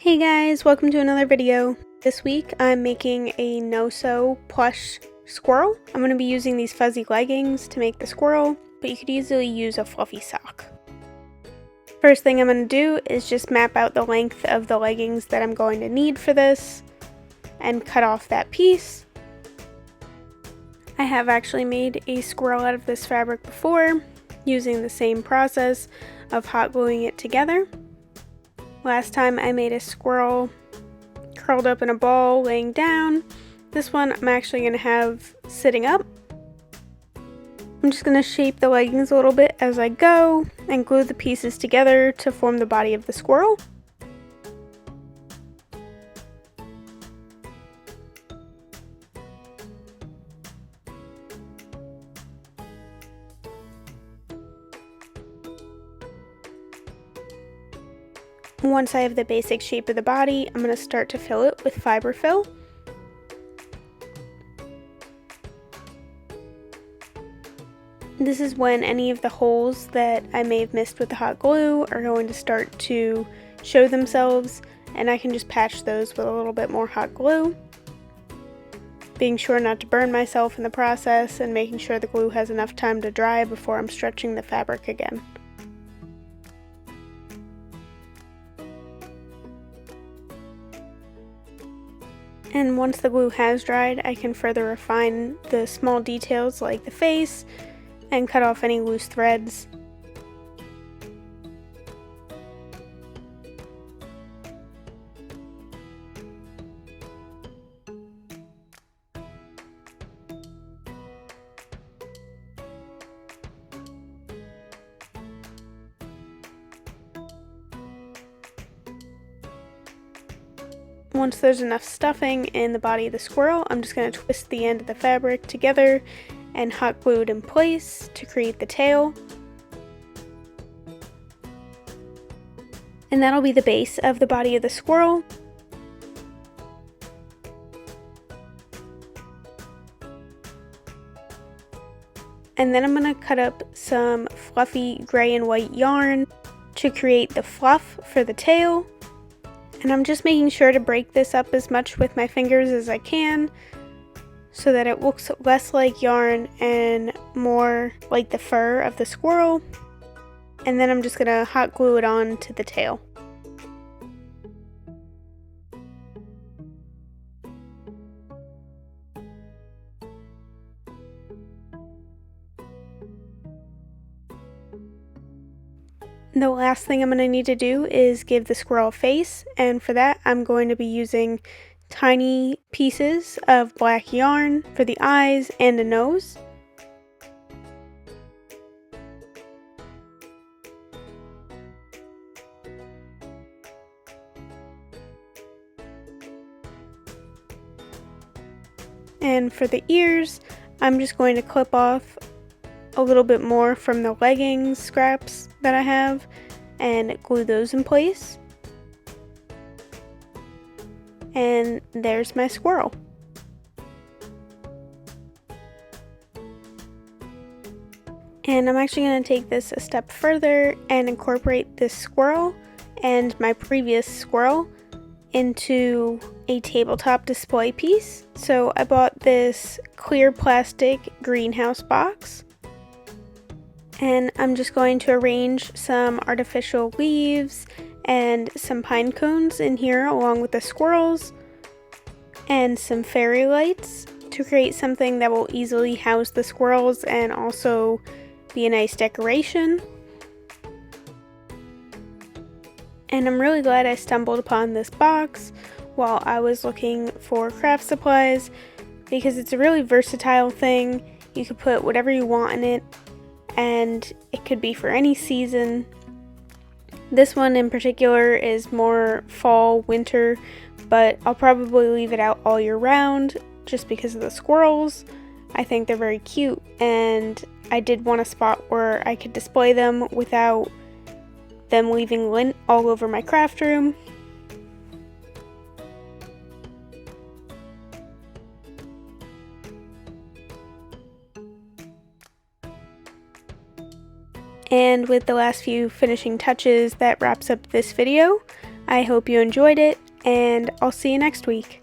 Hey guys, welcome to another video. This week I'm making a no-sew plush squirrel. I'm going to be using these fuzzy leggings to make the squirrel, but you could easily use a fluffy sock. First thing I'm going to do is just map out the length of the leggings that I'm going to need for this and cut off that piece. I have actually made a squirrel out of this fabric before using the same process of hot gluing it together. Last time I made a squirrel curled up in a ball laying down. This one I'm actually going to have sitting up. I'm just going to shape the leggings a little bit as I go and glue the pieces together to form the body of the squirrel. Once I have the basic shape of the body, I'm going to start to fill it with fiber fill. This is when any of the holes that I may have missed with the hot glue are going to start to show themselves, and I can just patch those with a little bit more hot glue. Being sure not to burn myself in the process and making sure the glue has enough time to dry before I'm stretching the fabric again. And once the glue has dried, I can further refine the small details like the face and cut off any loose threads. Once there's enough stuffing in the body of the squirrel, I'm just going to twist the end of the fabric together and hot glue it in place to create the tail. And that'll be the base of the body of the squirrel. And then I'm going to cut up some fluffy gray and white yarn to create the fluff for the tail. And I'm just making sure to break this up as much with my fingers as I can so that it looks less like yarn and more like the fur of the squirrel. And then I'm just going to hot glue it on to the tail. The last thing I'm going to need to do is give the squirrel a face, and for that I'm going to be using tiny pieces of black yarn for the eyes and the nose. And for the ears, I'm just going to clip off a little bit more from the leggings scraps that I have and glue those in place. And there's my squirrel. And I'm actually going to take this a step further and incorporate this squirrel and my previous squirrel into a tabletop display piece. So I bought this clear plastic greenhouse box. And I'm just going to arrange some artificial leaves and some pine cones in here along with the squirrels and some fairy lights to create something that will easily house the squirrels and also be a nice decoration. And I'm really glad I stumbled upon this box while I was looking for craft supplies because it's a really versatile thing. You could put whatever you want in it, and it could be for any season. This one in particular is more fall, winter, but I'll probably leave it out all year round just because of the squirrels. I think they're very cute, and I did want a spot where I could display them without them leaving lint all over my craft room. And with the last few finishing touches, that wraps up this video. I hope you enjoyed it, and I'll see you next week.